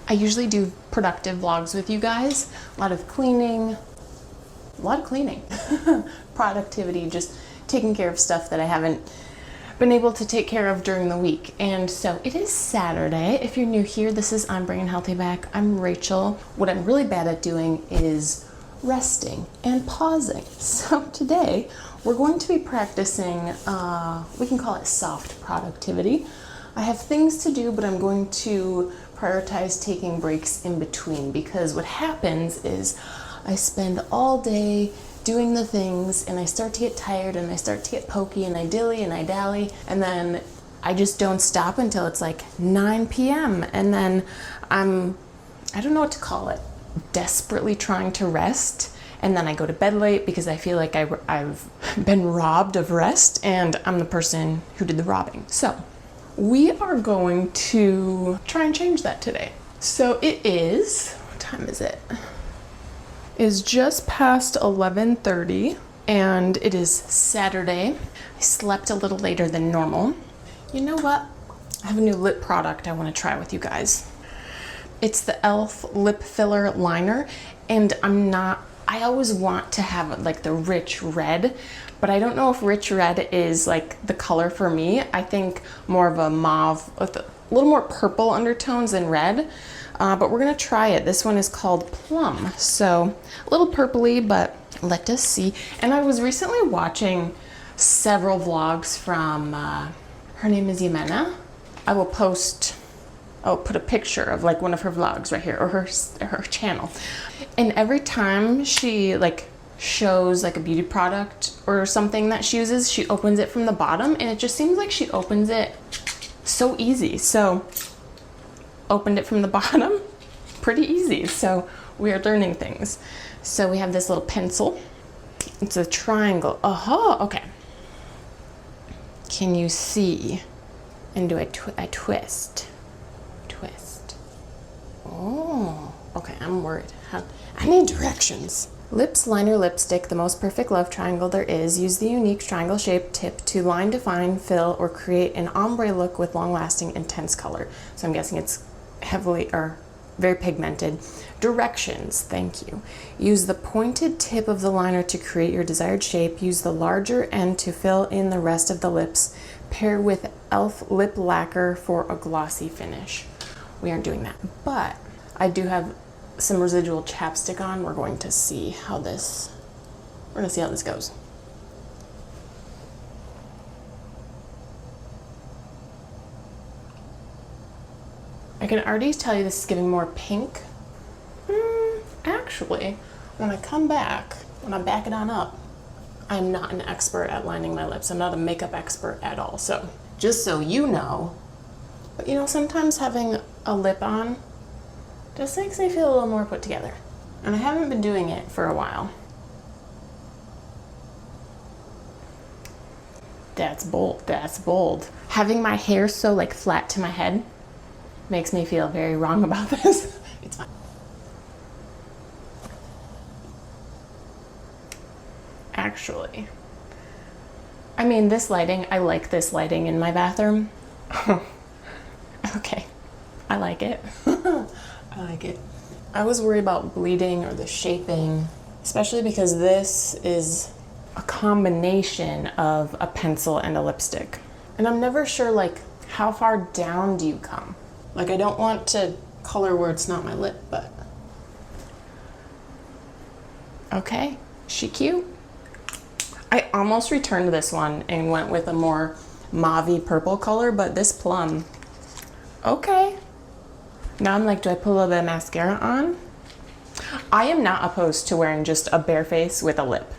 I usually do productive vlogs with you guys. A lot of cleaning, productivity, just taking care of stuff that I haven't been able to take care of during the week. And so it is Saturday. If you're new here, this is I'm Bringing Healthy Back. I'm Rachel. What I'm really bad at doing is resting and pausing. So today we're going to be practicing, we can call it soft productivity. I have things to do, but I'm going to prioritize taking breaks in between, because what happens is I spend all day doing the things and I start to get tired and I start to get pokey and I dilly and I dally, and then I just don't stop until it's like 9 p.m. and then I don't know what to call it, desperately trying to rest, and then I go to bed late because I feel like I've been robbed of rest and I'm the person who did the robbing. So we are going to try and change that today. So it is, what time is it? It's just past 11:30 and it is Saturday. I slept a little later than normal. You know what? I have a new lip product I want to try with you guys. It's the e.l.f. lip filler liner, and I always want to have like the rich red, but I don't know if rich red is like the color for me. I think more of a mauve with a little more purple undertones than red, but we're gonna try it. This one is called Plum, so a little purpley, but let us see. And I was recently watching several vlogs from, her name is Yemena. I'll put a picture of like one of her vlogs right here, or her channel. And every time she like shows like a beauty product or something that she uses, she opens it from the bottom, and it just seems like she opens it so easy. So opened it from the bottom, pretty easy. So we are learning things. So we have this little pencil. It's a triangle. Okay. Can you see? And do a twist. Oh, okay, I'm worried. I need directions. Lips liner lipstick, the most perfect love triangle there is. Use the unique triangle shaped tip to line, define, fill, or create an ombre look with long-lasting, intense color. So I'm guessing it's heavily or very pigmented. Directions, thank you. Use the pointed tip of the liner to create your desired shape. Use the larger end to fill in the rest of the lips. Pair with e.l.f. lip lacquer for a glossy finish. We aren't doing that, but I do have some residual chapstick on. We're going to see how this goes. I can already tell you this is giving more pink. Actually, when I back it on up, I'm not an expert at lining my lips. I'm not a makeup expert at all. So just so you know, but you know, sometimes having a lip on just makes me feel a little more put together. And I haven't been doing it for a while. That's bold. Having my hair so like flat to my head makes me feel very wrong about this. It's fine. Actually, I mean, this lighting, I like this lighting in my bathroom. Okay, I like it. I like it. I was worried about bleeding or the shaping, especially because this is a combination of a pencil and a lipstick. And I'm never sure, like, how far down do you come? Like, I don't want to color where it's not my lip, but. Okay, she cute. I almost returned this one and went with a more mauve-y purple color, but this plum, okay. Now I'm like, do I put a little bit of mascara on? I am not opposed to wearing just a bare face with a lip.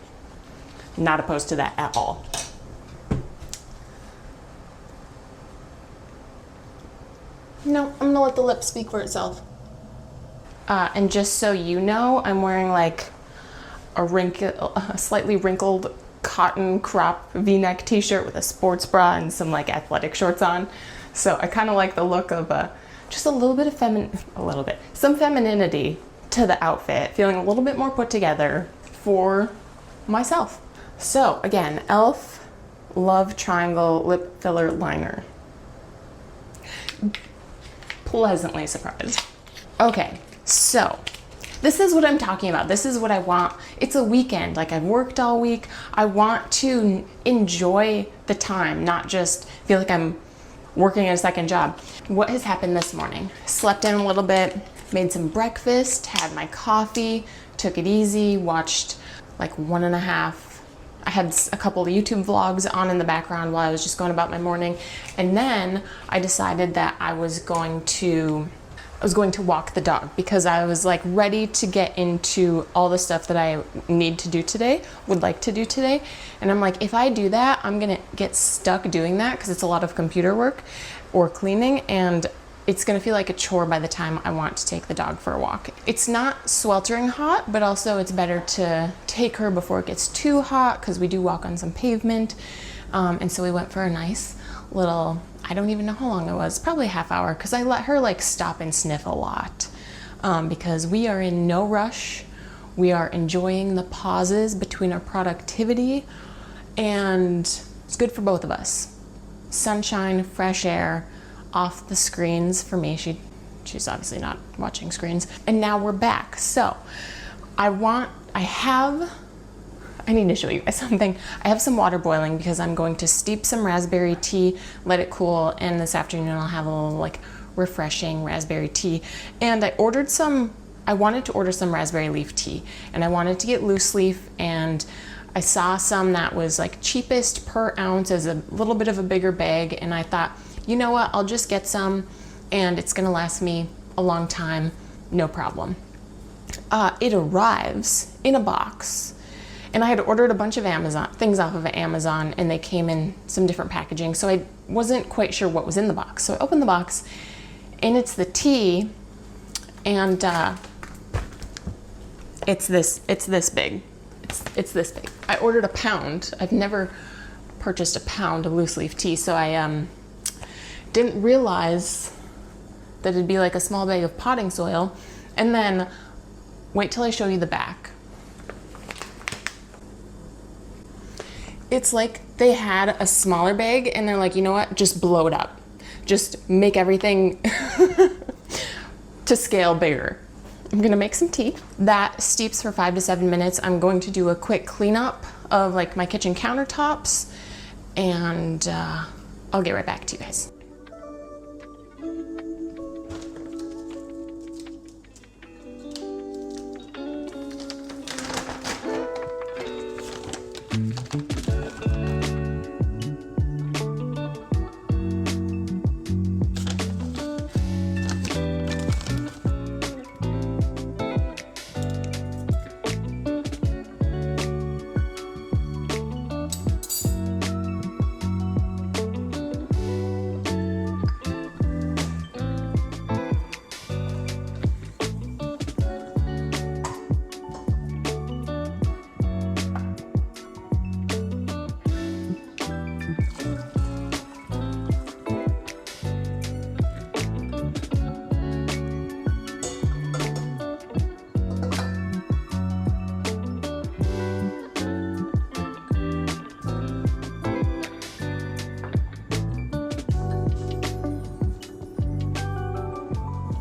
Not opposed to that at all. No, I'm gonna let the lip speak for itself. And just so you know, I'm wearing like a slightly wrinkled cotton crop v-neck t-shirt with a sports bra and some like athletic shorts on. So I kind of like the look of just a little bit of some femininity to the outfit, feeling a little bit more put together for myself. So again, e.l.f. Love Triangle Lip Filler Liner. Pleasantly surprised. Okay, so this is what I'm talking about. This is what I want. It's a weekend. Like, I've worked all week. I want to enjoy the time, not just feel like I'm working a second job. What has happened this morning? Slept in a little bit, made some breakfast, had my coffee, took it easy, watched like 1.5. I had a couple of YouTube vlogs on in the background while I was just going about my morning. And then I decided that I was going to walk the dog because I was like ready to get into all the stuff that I need to do today, would like to do today. And I'm like, if I do that, I'm gonna get stuck doing that because it's a lot of computer work or cleaning, and it's gonna feel like a chore by the time I want to take the dog for a walk. It's not sweltering hot, but also it's better to take her before it gets too hot because we do walk on some pavement. And so we went for a nice little, I don't even know how long it was, probably a half hour, because I let her like stop and sniff a lot because we are in no rush. We are enjoying the pauses between our productivity, and it's good for both of us. Sunshine, fresh air, off the screens for me. She's obviously not watching screens. And now we're back. So I need to show you guys something. I have some water boiling because I'm going to steep some raspberry tea, let it cool, and this afternoon I'll have a little like refreshing raspberry tea. And I wanted to order some raspberry leaf tea, and I wanted to get loose leaf, and I saw some that was like cheapest per ounce as a little bit of a bigger bag, and I thought, you know what, I'll just get some and it's gonna last me a long time, no problem. It arrives in a box, and I had ordered a bunch of things off of Amazon, and they came in some different packaging, so I wasn't quite sure what was in the box. So I opened the box, and it's the tea, and it's this big. It's this big. I ordered a pound. I've never purchased a pound of loose leaf tea, so I didn't realize that it'd be like a small bag of potting soil. And then wait till I show you the back. It's like they had a smaller bag and they're like, you know what, just blow it up. Just make everything to scale bigger. I'm gonna make some tea. That steeps for 5 to 7 minutes. I'm going to do a quick cleanup of like my kitchen countertops, and I'll get right back to you guys.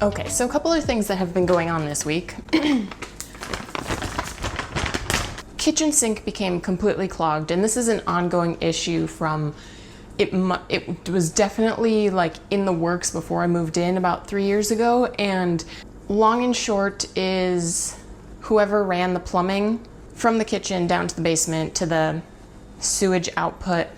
Okay, so a couple of things that have been going on this week. Kitchen sink became completely clogged, and this is an ongoing issue from, it was definitely like in the works before I moved in about 3 years ago, and long and short is whoever ran the plumbing from the kitchen down to the basement to the sewage output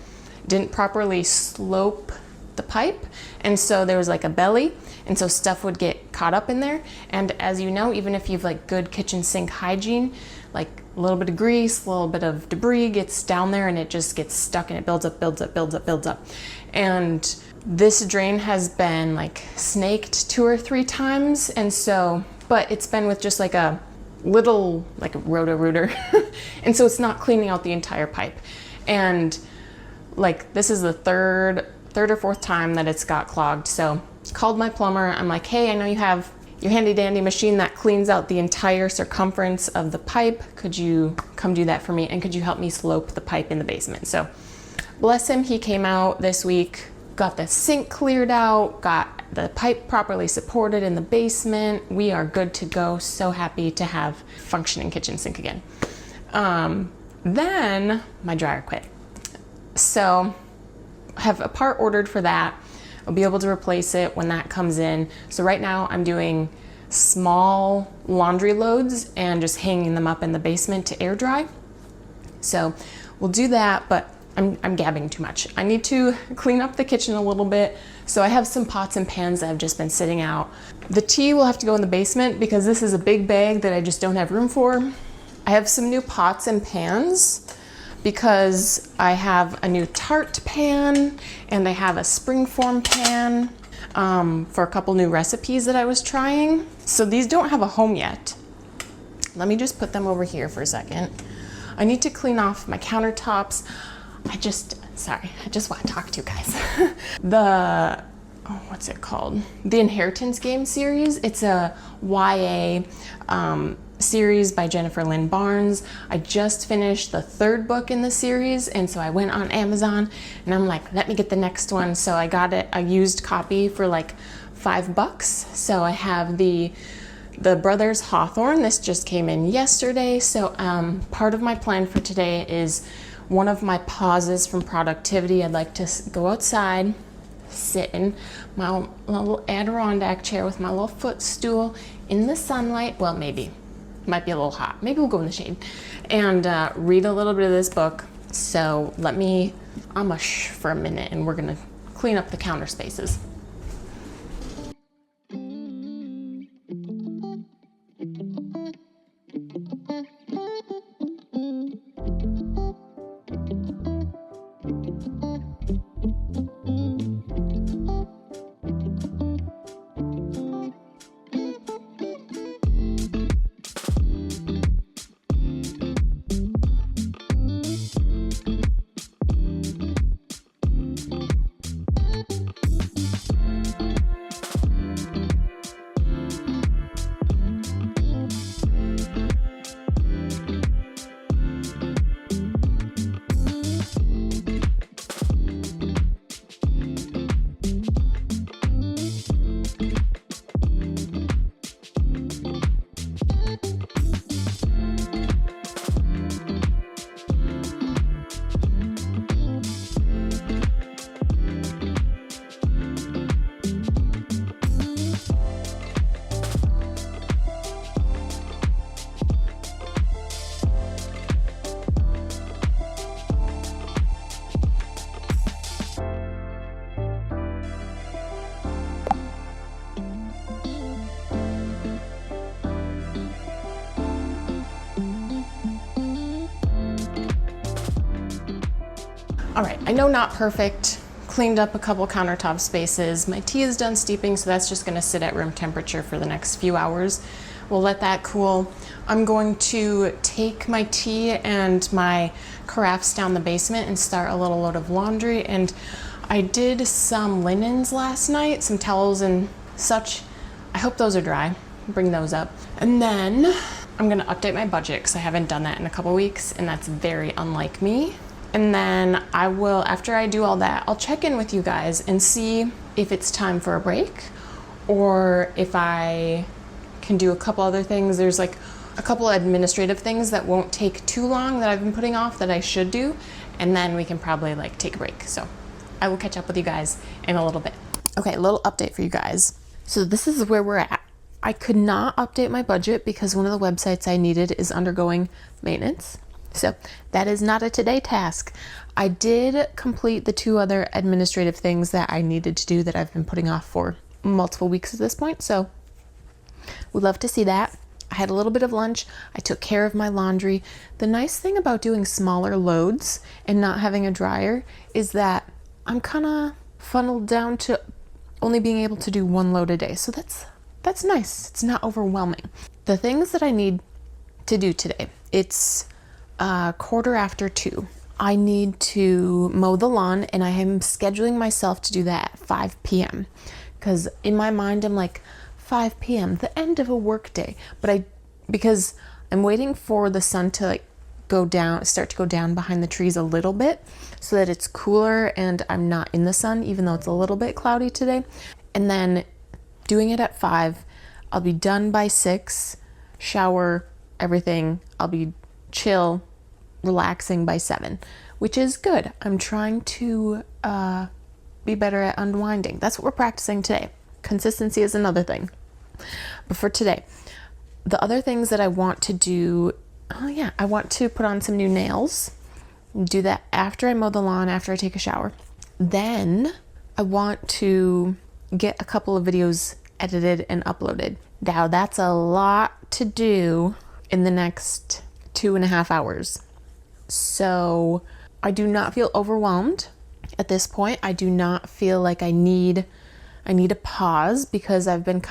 didn't properly slope the pipe, and so there was like a belly, and so stuff would get caught up in there. And as you know, even if you've like good kitchen sink hygiene, like a little bit of grease, a little bit of debris gets down there and it just gets stuck and it builds up. And this drain has been like snaked 2 or 3 times, and so, but it's been with just like a little like a roto-rooter and so it's not cleaning out the entire pipe. And like this is the third or fourth time that it's got clogged. So called my plumber. I'm like, hey, I know you have your handy dandy machine that cleans out the entire circumference of the pipe. Could you come do that for me? And could you help me slope the pipe in the basement? So bless him, he came out this week, got the sink cleared out, got the pipe properly supported in the basement. We are good to go. So happy to have functioning kitchen sink again. Then my dryer quit. So I have a part ordered for that. I'll be able to replace it when that comes in. So right now I'm doing small laundry loads and just hanging them up in the basement to air dry. So we'll do that, but I'm gabbing too much. I need to clean up the kitchen a little bit. So I have some pots and pans that have just been sitting out. The tea will have to go in the basement because this is a big bag that I just don't have room for. I have some new pots and pans because I have a new tart pan and I have a springform pan for a couple new recipes that I was trying. So these don't have a home yet. Let me just put them over here for a second. I need to clean off my countertops. I just want to talk to you guys. What's it called? The Inheritance Game series. It's a YA series by Jennifer Lynn Barnes. I just finished the 3rd book in the series, and so I went on Amazon and I'm like, let me get the next one. So I got it, a used copy for like $5. So I have the Brothers Hawthorne. This just came in yesterday. So part of my plan for today is one of my pauses from productivity. I'd like to go outside, sit in my little Adirondack chair with my little footstool in the sunlight. Well, maybe. Might be a little hot. Maybe we'll go in the shade and read a little bit of this book. So let me shh for a minute and we're gonna clean up the counter spaces. All right, I know not perfect. Cleaned up a couple countertop spaces. My tea is done steeping, so that's just gonna sit at room temperature for the next few hours. We'll let that cool. I'm going to take my tea and my carafes down the basement and start a little load of laundry. And I did some linens last night, some towels and such. I hope those are dry. Bring those up. And then I'm gonna update my budget because I haven't done that in a couple weeks, and that's very unlike me. And then I will, after I do all that, I'll check in with you guys and see if it's time for a break or if I can do a couple other things. There's like a couple administrative things that won't take too long that I've been putting off that I should do, and then we can probably like take a break. So I will catch up with you guys in a little bit. Okay, a little update for you guys. So this is where we're at. I could not update my budget because one of the websites I needed is undergoing maintenance. So that is not a today task. I did complete the 2 other administrative things that I needed to do that I've been putting off for multiple weeks at this point. So we'd love to see that. I had a little bit of lunch. I took care of my laundry. The nice thing about doing smaller loads and not having a dryer is that I'm kind of funneled down to only being able to do 1 load a day. So that's nice. It's not overwhelming. The things that I need to do today, it's 2:15. I need to mow the lawn, and I am scheduling myself to do that at 5 p.m. because in my mind I'm like 5 p.m. the end of a work day, because I'm waiting for the sun to like start to go down behind the trees a little bit so that it's cooler and I'm not in the sun even though it's a little bit cloudy today. and then doing it at 5. I'll be done by 6, shower, everything. I'll be chill, relaxing by 7, which is good. I'm trying to be better at unwinding. That's what we're practicing today. Consistency is another thing. But for today, the other things that I want to do, I want to put on some new nails. Do that after I mow the lawn, after I take a shower. Then I want to get a couple of videos edited and uploaded. Now that's a lot to do in the next 2.5 hours. So I do not feel overwhelmed at this point. I do not feel like I need a pause because I've been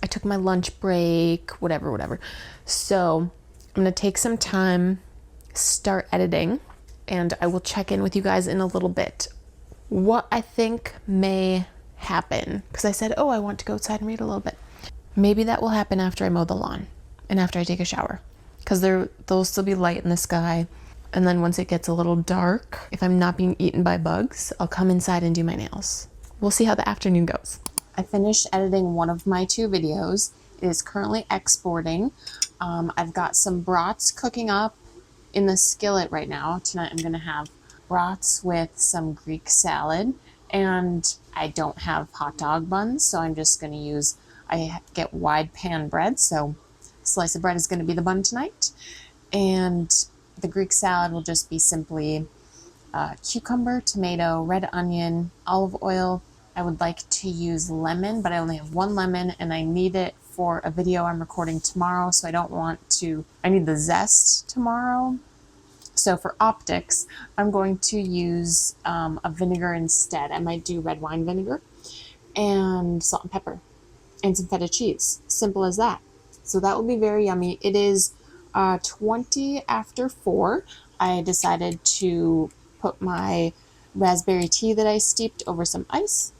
I took my lunch break, whatever. So I'm gonna take some time, start editing, and I will check in with you guys in a little bit. What I think may happen, because I said, I want to go outside and read a little bit. Maybe that will happen after I mow the lawn and after I take a shower, because there'll still be light in the sky. And then once it gets a little dark, if I'm not being eaten by bugs, I'll come inside and do my nails. We'll see how the afternoon goes. I finished editing one of my 2 videos. It is currently exporting. I've got some brats cooking up in the skillet right now. Tonight I'm going to have brats with some Greek salad, and I don't have hot dog buns, so I'm just going to I get wide pan bread, so a slice of bread is going to be the bun tonight. And the Greek salad will just be simply cucumber, tomato, red onion, olive oil. I would like to use lemon, but I only have 1 lemon, and I need it for a video I'm recording tomorrow, so I need the zest tomorrow. So for optics, I'm going to use a vinegar instead. I might do red wine vinegar and salt and pepper and some feta cheese. Simple as that. So that will be very yummy. It is 20 after 4. I decided to put my raspberry tea that I steeped over some ice.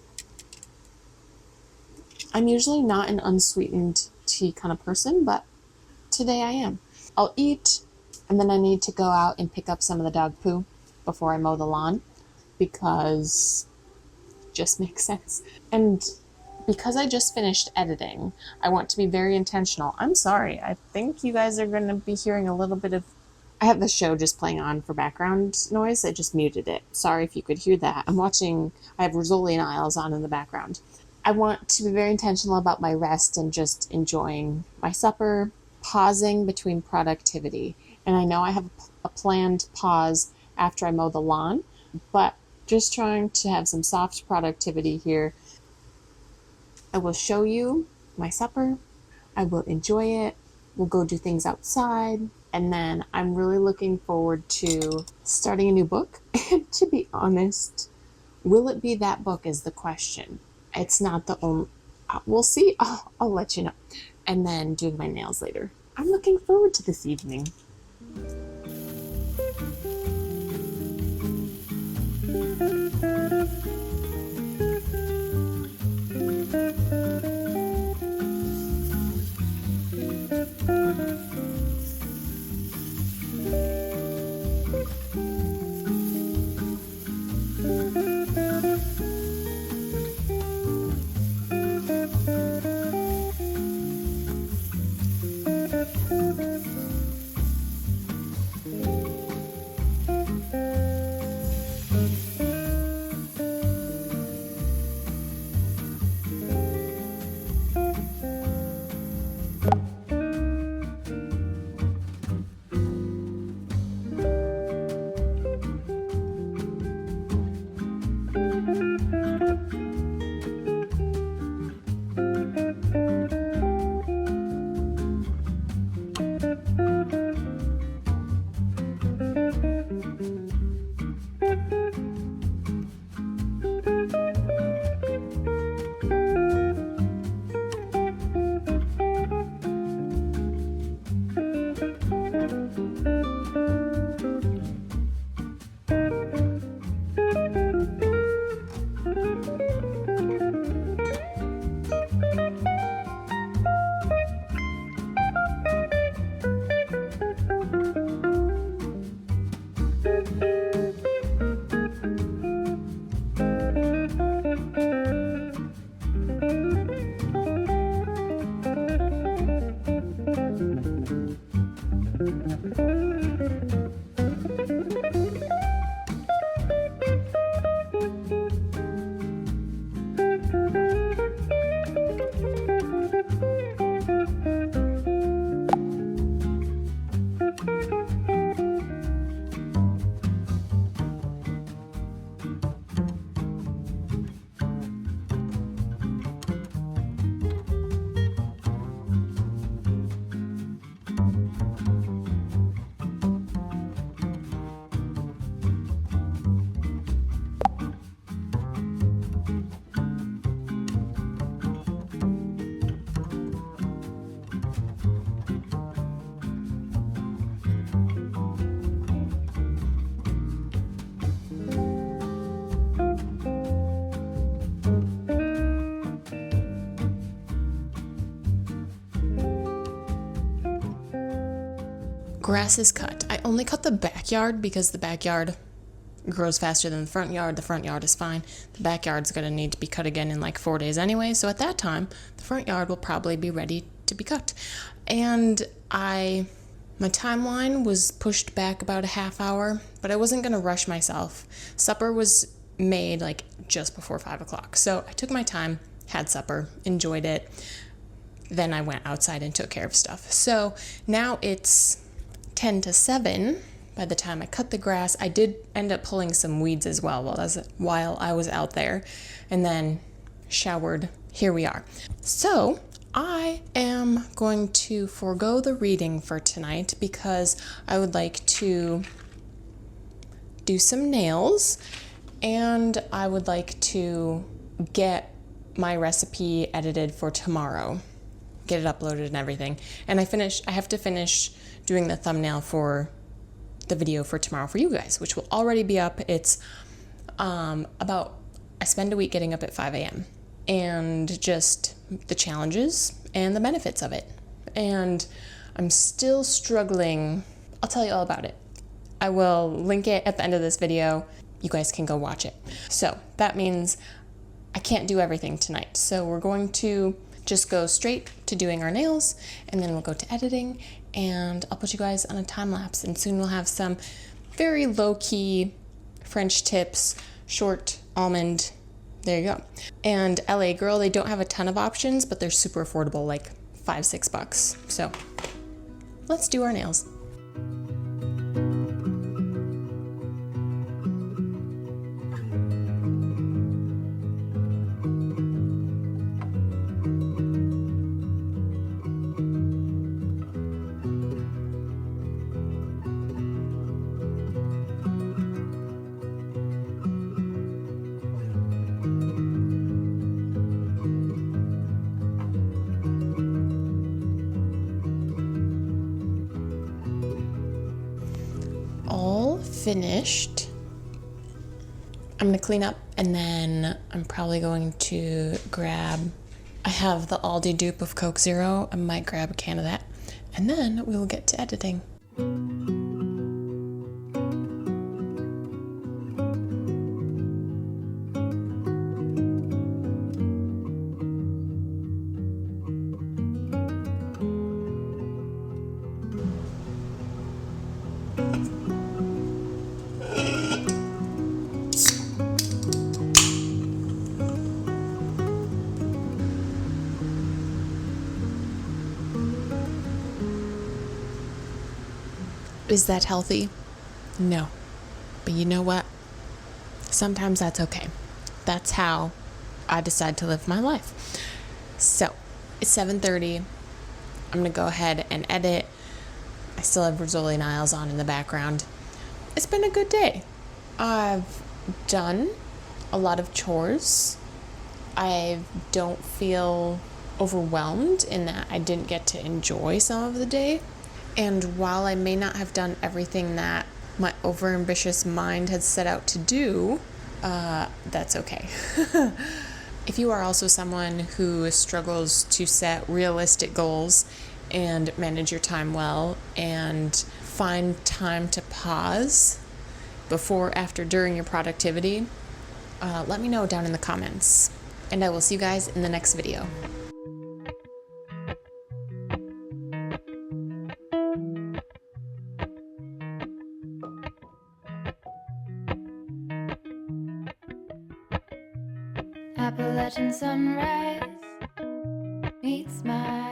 I'm usually not an unsweetened tea kind of person, but today I am. I'll eat, and then I need to go out and pick up some of the dog poo before I mow the lawn, because it just makes sense. And because I just finished editing, I want to be very intentional. I'm sorry. I think you guys are going to be hearing a little bit of... I have the show just playing on for background noise. I just muted it. Sorry if you could hear that. I have Rizzoli and Isles on in the background. I want to be very intentional about my rest and just enjoying my supper, pausing between productivity. And I know I have a planned pause after I mow the lawn, but just trying to have some soft productivity here. I will show you my supper. I will enjoy it. We'll go do things outside. And then I'm really looking forward to starting a new book. And to be honest, will it be that book is the question. It's not the only... We'll see. I'll let you know. And then doing my nails later. I'm looking forward to this evening. Grass is cut. I only cut the backyard because the backyard grows faster than the front yard. The front yard is fine. The backyard's gonna need to be cut again in like 4 days anyway, so at that time, the front yard will probably be ready to be cut. And my timeline was pushed back about a half hour, but I wasn't gonna rush myself. Supper was made like just before 5 o'clock, so I took my time, had supper, enjoyed it. Then I went outside and took care of stuff. So now it's 10 to 7. By the time I cut the grass, I did end up pulling some weeds as well while I was out there, and then showered. Here we are. So I am going to forego the reading for tonight because I would like to do some nails, and I would like to get my recipe edited for tomorrow, get it uploaded and everything. And I have to finish doing the thumbnail for the video for tomorrow for you guys, which will already be up. It's I spend a week getting up at 5 a.m. and just the challenges and the benefits of it. And I'm still struggling. I'll tell you all about it. I will link it at the end of this video. You guys can go watch it. So that means I can't do everything tonight. So we're going to just go straight to doing our nails, and then we'll go to editing, and I'll put you guys on a time lapse, and soon we'll have some very low-key French tips, short almond, there you go. And LA Girl, they don't have a ton of options, but they're super affordable, like $5-6. So let's do our nails. All finished. I'm gonna clean up, and then I'm probably going to I have the Aldi dupe of Coke Zero. I might grab a can of that, and then we will get to editing. Is that healthy? No. But you know what? Sometimes that's okay. That's how I decide to live my life. So it's 7:30. I'm gonna go ahead and edit. I still have Rizzoli Niles on in the background. It's been a good day. I've done a lot of chores. I don't feel overwhelmed in that I didn't get to enjoy some of the day. And while I may not have done everything that my overambitious mind had set out to do, that's okay. If you are also someone who struggles to set realistic goals and manage your time well and find time to pause before, after, during your productivity, let me know down in the comments. And I will see you guys in the next video. Appalachian sunrise meets my